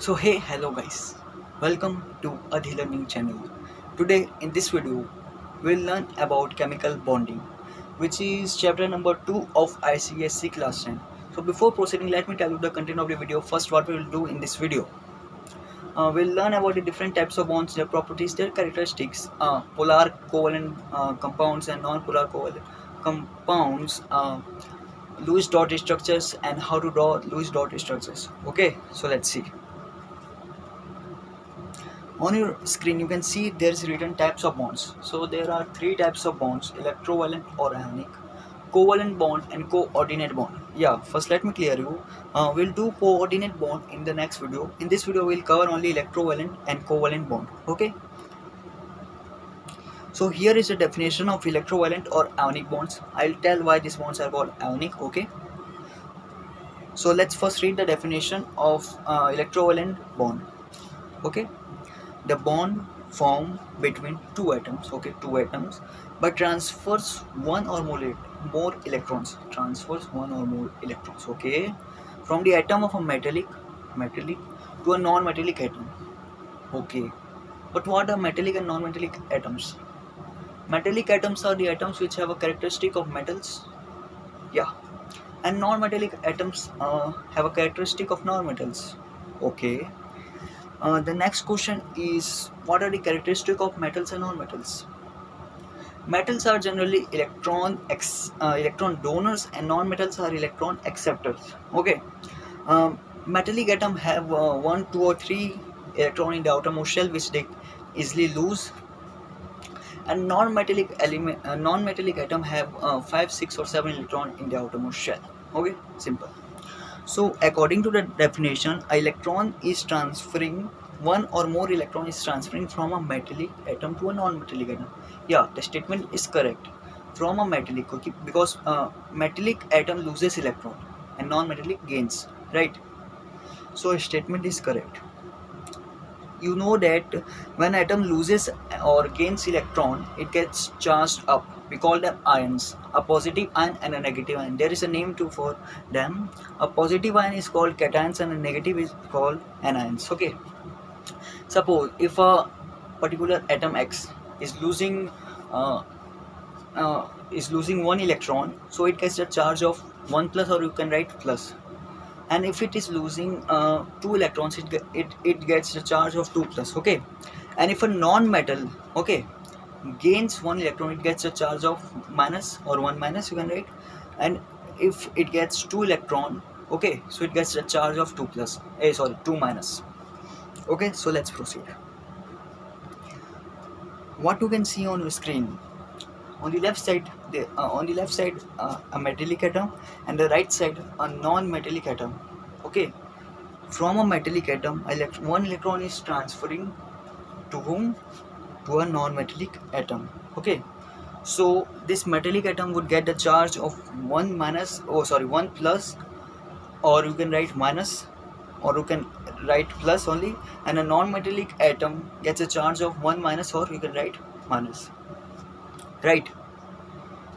So hey, hello guys, welcome to a learning channel. Today in this video, we'll learn about chemical bonding, which is chapter number 2 of ICSC class 10. So before proceeding, let me tell you the content of the video. First, what we will do in this video. We'll learn about the different types of bonds, their properties, their characteristics, polar covalent compounds and non-polar covalent compounds, Lewis dot structures and how to draw Lewis dot structures. Okay, so let's see. On your screen you can see there's written types of bonds. So there are three types of bonds: electrovalent or ionic, covalent bond and coordinate bond. Yeah, first let me clear you. We'll do coordinate bond in the next video. In this video we'll cover only electrovalent and covalent bond. Okay, so here is the definition of electrovalent or ionic bonds. I'll tell why these bonds are called ionic. Okay, so let's first read the definition of electrovalent bond. Okay, the bond formed between two atoms, okay, two atoms, but transfers one or more electrons, okay, from the atom of a metallic to a non-metallic atom. Okay, but what are metallic and non-metallic atoms? Metallic atoms are the atoms which have a characteristic of metals. Yeah, and non-metallic atoms have a characteristic of non-metals. Okay, the next question is, what are the characteristics of metals and non-metals? Metals are generally electron donors, and non-metals are electron acceptors. Okay, metallic atom have one, two, or three electron in the outermost shell, which they easily lose, and non-metallic atom have five, six, or seven electron in the outermost shell. Okay, simple. So according to the definition, one or more electron is transferring from a metallic atom to a non-metallic atom. Yeah, the statement is correct. From a metallic, okay, because metallic atom loses electron and non-metallic gains, right? So a statement is correct. You know that when atom loses or gains electron, it gets charged up. We call them ions, a positive ion and a negative ion. There is a name too for them. A positive ion is called cations and a negative is called anions. Okay, suppose if a particular atom X is losing uh, one electron, so it gets a charge of 1 plus, or you can write plus. And if it is losing two electrons, it gets a charge of 2 plus. Okay, and if a non-metal, okay, gains one electron, it gets a charge of minus or 1 minus, you can write. And if it gets two electron, okay, so it gets a charge of 2 plus, 2 minus. Okay, so let's proceed. What you can see on your screen, on the left side, a metallic atom, and the right side a non-metallic atom. Okay, from a metallic atom, one electron is transferring to whom? To a non-metallic atom. Okay, so this metallic atom would get the charge of 1 plus, or you can write minus, or you can write plus only, and a non-metallic atom gets a charge of 1 minus, or you can write minus, right?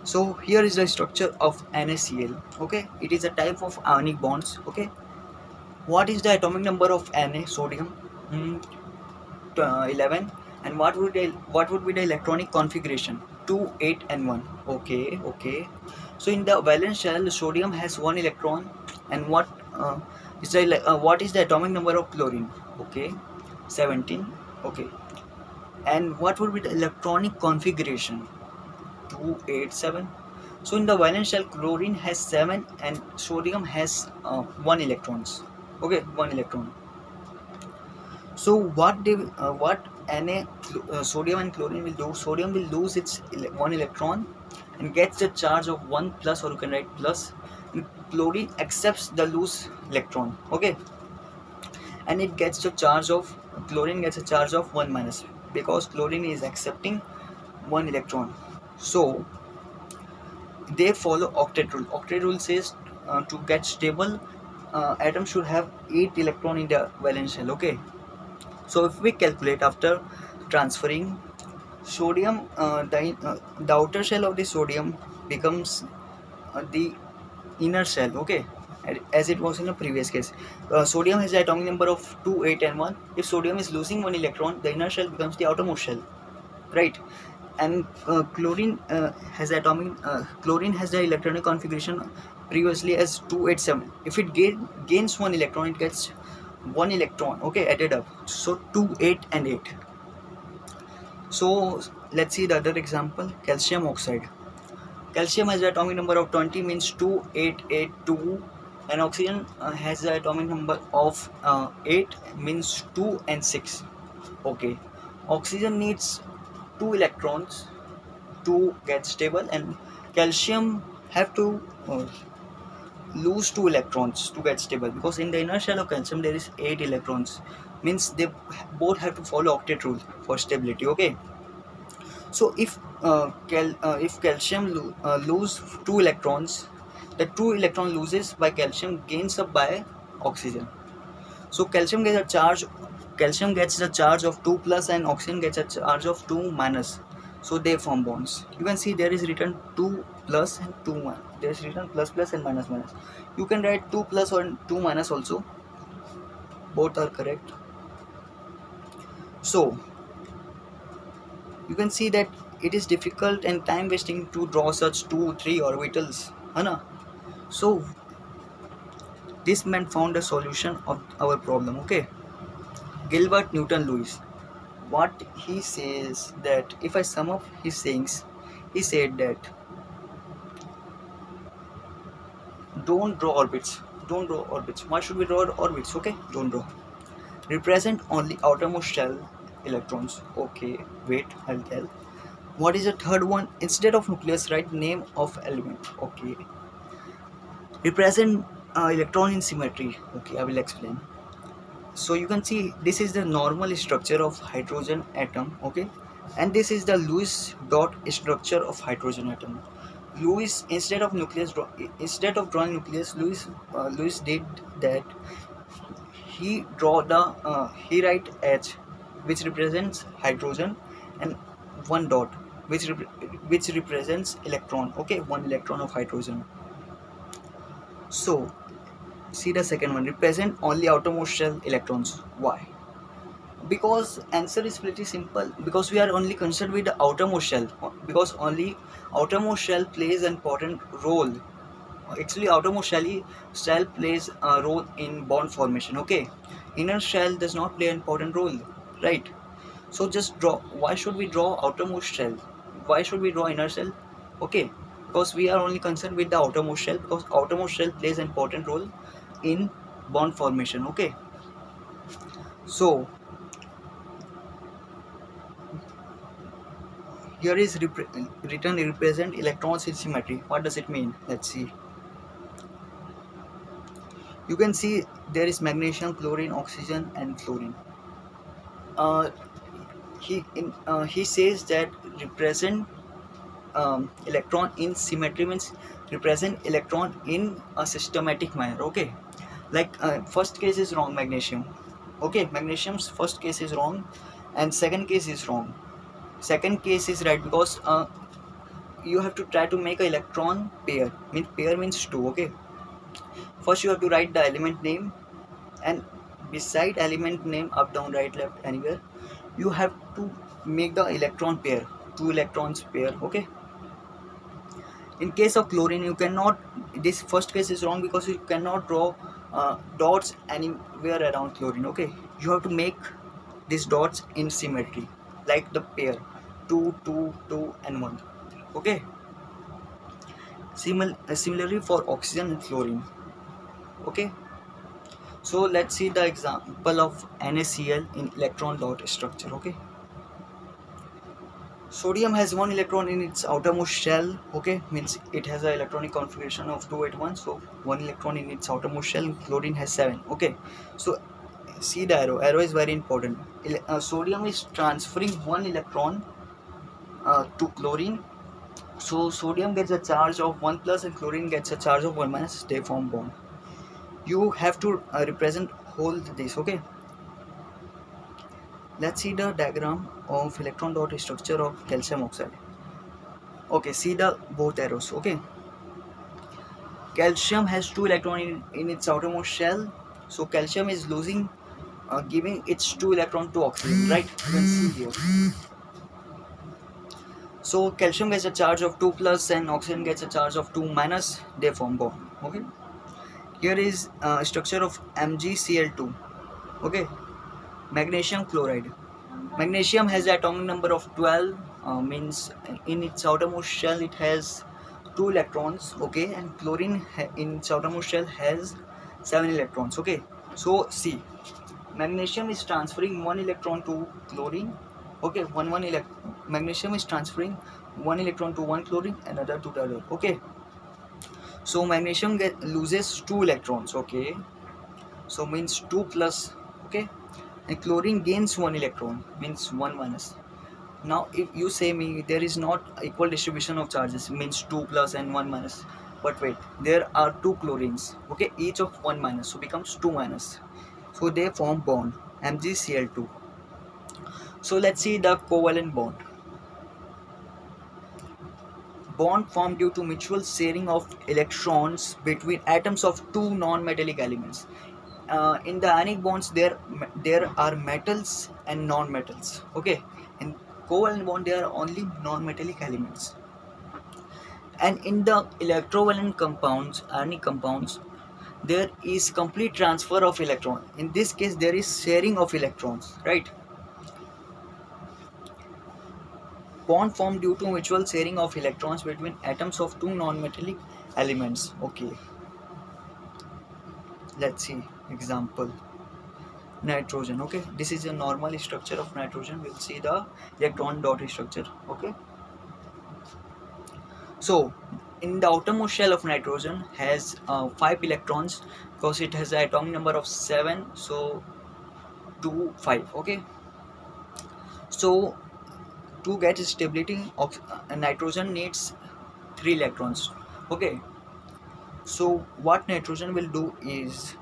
So here is the structure of NaCl. Okay, it is a type of ionic bonds. Okay, what is the atomic number of Na? Sodium, 11. And what would be the electronic configuration? 2, 8 and 1. Okay, so in the valence shell, sodium has one electron. And what is the atomic number of chlorine? Okay, 17. Okay, and what would be the electronic configuration? 2, 8, 7. So in the valence shell, chlorine has 7 and sodium has 1 electrons. Okay, 1 electron. So what sodium and chlorine will do? Sodium will lose its 1 electron and gets the charge of 1 plus, or you can write plus. And chlorine accepts the loose electron. Okay, and it gets the charge of chlorine gets a charge of 1 minus, because chlorine is accepting 1 electron. So they follow octet rule. Octet rule says to get stable, atom should have 8 electron in the valence shell. Okay, so if we calculate after transferring sodium, the outer shell of the sodium becomes the inner shell. Okay, as it was in the previous case. Sodium has the atomic number of 2, 8 and 1. If sodium is losing one electron, the inner shell becomes the outermost shell, right? And chlorine has the electronic configuration previously as 287. If it gains one electron, it gets one electron, okay, added up, so 2, 8 and 8. So let's see the other example. Calcium oxide. Calcium has the atomic number of 20, means 2882, and oxygen has the atomic number of 8, means 2 and 6. Okay, oxygen needs 2 electrons to get stable, and calcium have to lose 2 electrons to get stable, because in the inner shell of calcium there is 8 electrons, means they both have to follow octet rule for stability. Okay, so if calcium lose 2 electrons, the 2 electron loses by calcium gains up by oxygen. So calcium gets the charge of 2 plus and oxygen gets a charge of 2 minus. So they form bonds. You can see there is written 2 plus and 2 minus. There is written plus plus and minus minus. You can write 2 plus or 2 minus also. Both are correct. So you can see that it is difficult and time wasting to draw such 2-3 orbitals, Hana? So this man found a solution of our problem. Okay, Gilbert Newton Lewis, what he says, that if I sum up his sayings, he said that don't draw orbits. Why should we draw orbits? Okay, don't draw. Represent only outermost shell electrons. Okay, wait, I'll tell. What is the third one? Instead of nucleus, write name of element. Okay. Represent electron in symmetry. Okay, I will explain. So you can see this is the normal structure of hydrogen atom. Okay, and this is the Lewis dot structure of hydrogen atom. Lewis, instead of drawing nucleus, Lewis did that. He write H, which represents hydrogen, and one dot, which represents electron. Okay, one electron of hydrogen. So see the second one, represent only outermost shell electrons. Why? Because answer is pretty simple, because we are only concerned with the outermost shell, because only outermost shell plays an important role. Actually outermost shell plays a role in bond formation. Okay, inner shell does not play an important role, right? So just draw. Why should we draw outermost shell? Why should we draw inner shell? Okay, because we are only concerned with the outermost shell, because outermost shell plays an important role in bond formation. Okay, so here is written represent electrons in symmetry. What does it mean? Let's see. You can see there is magnesium, chlorine, oxygen and fluorine. He says that represent electron in symmetry means represent electron in a systematic manner. Okay, like first case is wrong, magnesium. Okay, magnesium's first case is wrong and second case is wrong. Second case is right, because you have to try to make an electron pair. Pair means 2. Okay, first you have to write the element name, and beside element name, up, down, right, left, anywhere, you have to make the electron pair, 2 electrons pair. Okay, in case of chlorine, you cannot, this first case is wrong because you cannot draw dots anywhere around chlorine. Okay, you have to make these dots in symmetry, like the pair 2, 2, 2 and 1. Okay, similarly for oxygen and fluorine. Okay, so let's see the example of NaCl in electron dot structure. Okay, sodium has 1 electron in its outermost shell. Okay, means it has an electronic configuration of 281, so 1 electron in its outermost shell. Chlorine has 7. Okay, so see the arrow is very important. Sodium is transferring 1 electron to chlorine, so sodium gets a charge of 1 plus and chlorine gets a charge of 1 minus. They form bond. You have to represent whole this. Okay, let's see the diagram of electron dot structure of calcium oxide. Okay, see the both arrows. Okay, calcium has 2 electrons in its outermost shell. So calcium is losing, giving its 2 electron to oxygen, right? You can see here. So calcium gets a charge of 2 plus and oxygen gets a charge of 2 minus. They form bond. Okay. Here is structure of MgCl2. Okay. Magnesium chloride. Magnesium has the atomic number of 12. Means in its outermost shell it has 2 electrons. Okay. And chlorine in its outermost shell has 7 electrons. Okay. So see, magnesium is transferring 1 electron to chlorine. Okay, magnesium is transferring 1 electron to one chlorine, another to the other. Okay, so magnesium loses 2 electrons. Okay, so means 2 plus. Okay, and chlorine gains 1 electron, means 1 minus. Now if you say me there is not equal distribution of charges, means 2 plus and 1 minus, but wait, there are 2 chlorines. Okay, each of 1 minus, so becomes 2 minus. So they form bond MgCl2. So let's see the covalent bond. Bond formed due to mutual sharing of electrons between atoms of two non-metallic elements. In the ionic bonds, there are metals and non-metals. Okay, in covalent bond, there are only non-metallic elements. And in the electrovalent compounds, ionic compounds, there is complete transfer of electron. In this case, there is sharing of electrons, right? Bond formed due to mutual sharing of electrons between atoms of two non-metallic elements. Okay, let's see example. Nitrogen. Okay, this is a normal structure of nitrogen. We'll see the electron dot structure. Okay, so in the outermost shell of nitrogen has 5 electrons because it has an atomic number of 7. So 2 5. Okay, so to get stability of nitrogen needs 3 electrons. Okay, so what nitrogen will do is,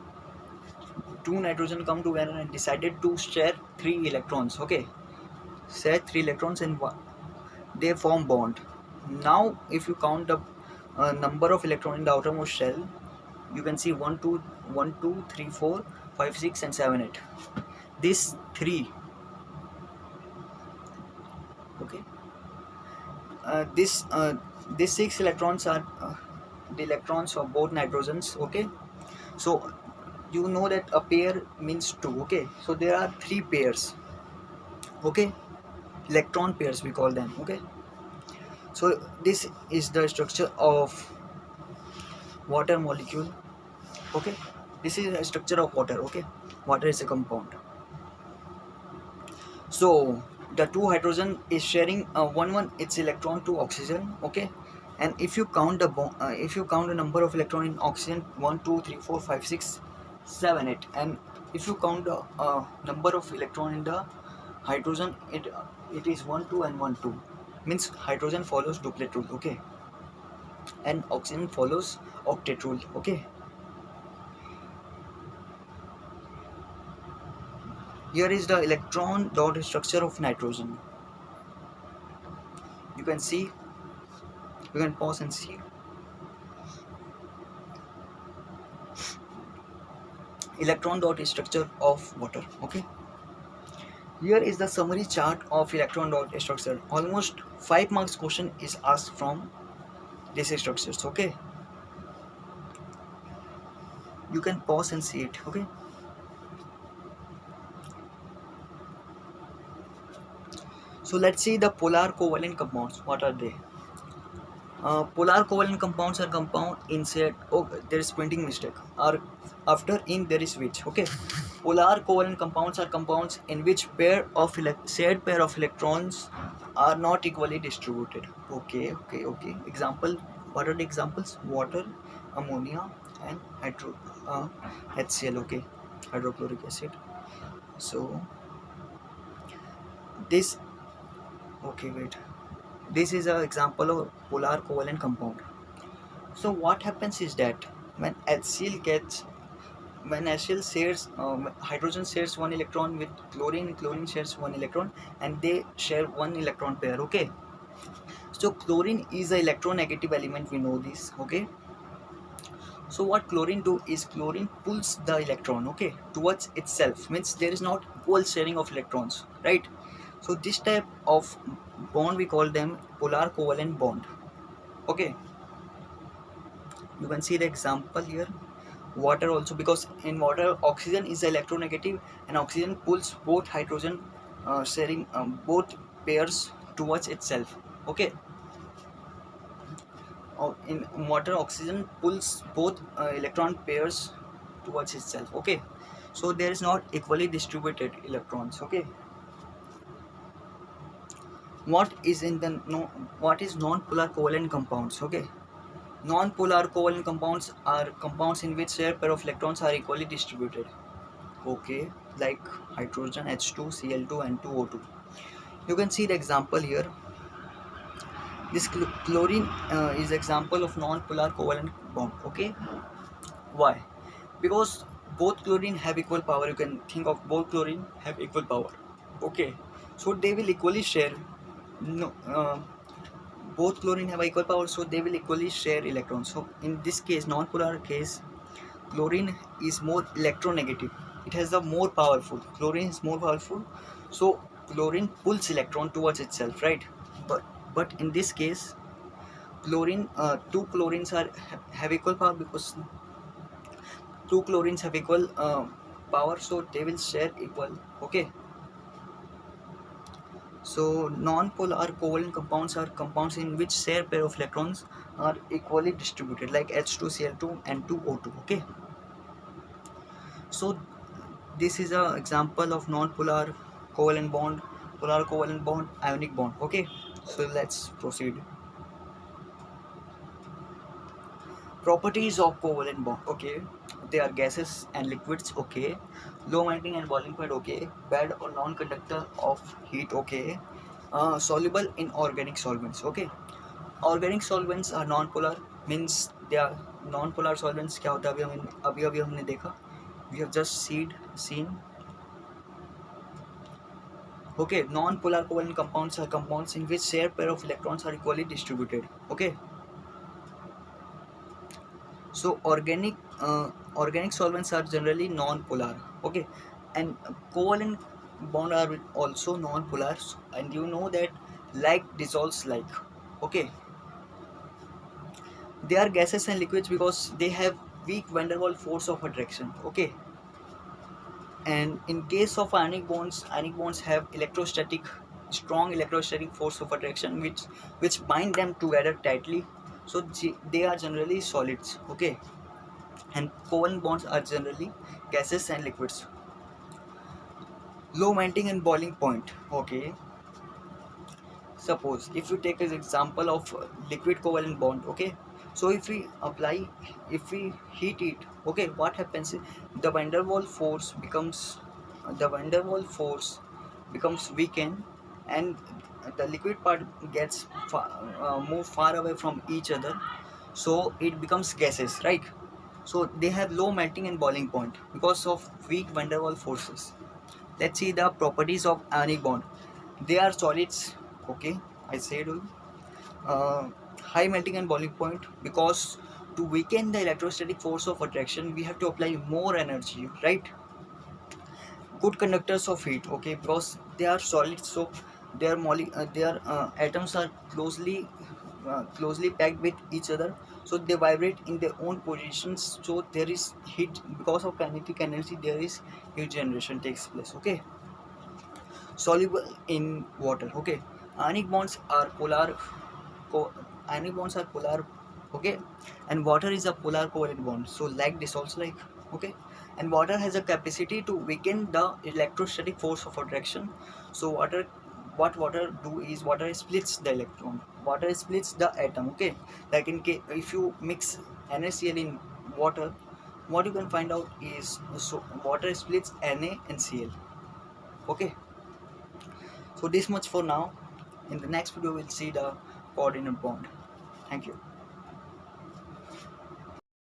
two nitrogen come together and decided to share 3 electrons. Okay, share 3 electrons and they form bond. Now if you count the number of electrons in the outermost shell, you can see 1 2 1 2 3 4 5 6 and 7 8. This 3. Okay, this 6 electrons are the electrons of both nitrogens. Okay, so you know that a pair means 2. Okay, so there are 3 pairs. Okay, electron pairs we call them. Okay, so this is the structure of water molecule. Okay, this is a structure of water. Okay, water is a compound. So the two hydrogen is sharing one its electron to oxygen. Okay, and if you count the number of electron in oxygen, 1 2 3 4 5 6 7 8, and if you count the number of electron in the hydrogen, it is 1 2 and 1 2, means hydrogen follows duplet rule. Okay, and oxygen follows octet rule. Okay, here is the electron dot structure of nitrogen. You can see, you can pause and see. Electron dot structure of water. Okay, here is the summary chart of electron dot structure. Almost 5 marks question is asked from these structures. Okay, you can pause and see it. Okay, so let's see the polar covalent compounds. What are they? Polar covalent compounds are compound inside. Oh, there is printing mistake. Are after in there is which. Okay, polar covalent compounds are compounds in which shared pair of electrons are not equally distributed. Okay. Example. What are the examples? Water, ammonia, and HCl. Okay, hydrochloric acid. So this. Okay, wait. This is an example of polar covalent compound. So what happens is that when HCl shares hydrogen shares 1 electron with chlorine, chlorine shares 1 electron, and they share 1 electron pair. Okay, so chlorine is an electronegative element, we know this. Okay, So what chlorine do is chlorine pulls the electron, okay, towards itself, means there is not equal sharing of electrons, right? So this type of bond we call them polar covalent bond, okay. You can see the example here. Water also, because in water oxygen is electronegative and oxygen pulls both hydrogen sharing both pairs towards itself, okay. In water oxygen pulls both electron pairs towards itself, okay. So there is not equally distributed electrons, okay. What is in the no what is non-polar covalent compounds, okay. Non-polar covalent compounds are compounds in which shared pair of electrons are equally distributed, okay, like hydrogen, H2, Cl2 and 2O2. You can see the example here. This chlorine is example of non-polar covalent bond, okay. Why? Because both chlorine have equal power. You can think of both chlorine have equal power, okay. So they will equally share, no both chlorine have equal power, so they will equally share electrons. So in this case, non-polar case, chlorine is more electronegative. It has the more powerful, chlorine is more powerful, so chlorine pulls electron towards itself, right? But in this case, chlorine two chlorines are have equal power, because two chlorines have equal power, so they will share equal, okay. So non-polar covalent compounds are compounds in which share pair of electrons are equally distributed, like H2Cl2 and 2O2, okay. So this is a example of non-polar covalent bond, polar covalent bond, ionic bond, okay. So let's proceed. Properties of covalent bond, okay. They are gases and liquids, okay. Low melting and boiling point, okay. Bad or non-conductor of heat, okay. Soluble in organic solvents, okay. Organic solvents are non-polar, means they are non-polar solvents. क्या होता है अभी अभी हमने देखा, we have just seen, okay. Non-polar covalent compounds are compounds in which shared pair of electrons are equally distributed, okay. So organic solvents are generally non-polar, okay. And covalent bond are also non-polar, and you know that like dissolves like, okay. They are gases and liquids because they have weak van der Waals force of attraction, okay. And in case of ionic bonds have strong electrostatic force of attraction, which bind them together tightly, so they are generally solids, okay. And covalent bonds are generally gases and liquids. Low melting and boiling point, okay. Suppose if you take as example of liquid covalent bond, okay. So if we heat it, okay, what happens is the van der Waals force becomes weakened, and the liquid part gets move far away from each other, so it becomes gases, right? So they have low melting and boiling point because of weak van der Waals forces. Let's see the properties of ionic bond. They are solids, okay. I said high melting and boiling point, because to weaken the electrostatic force of attraction we have to apply more energy, right? Good conductors of heat, okay, because they are solids, so their atoms are closely packed with each other, so they vibrate in their own positions, so there is heat. Because of kinetic energy there is heat generation takes place, okay. Soluble in water, okay. Ionic bonds are polar co- ionic bonds are polar, okay. And water is a polar covalent bond, so like dissolves like, okay. And water has a capacity to weaken the electrostatic force of attraction. So what water do is water splits the electron, water splits the atom, okay. Like in case if you mix NaCl in water, what you can find out is, so water splits Na and Cl, okay. So this much for now. In the next video we'll see the coordinate bond. Thank you.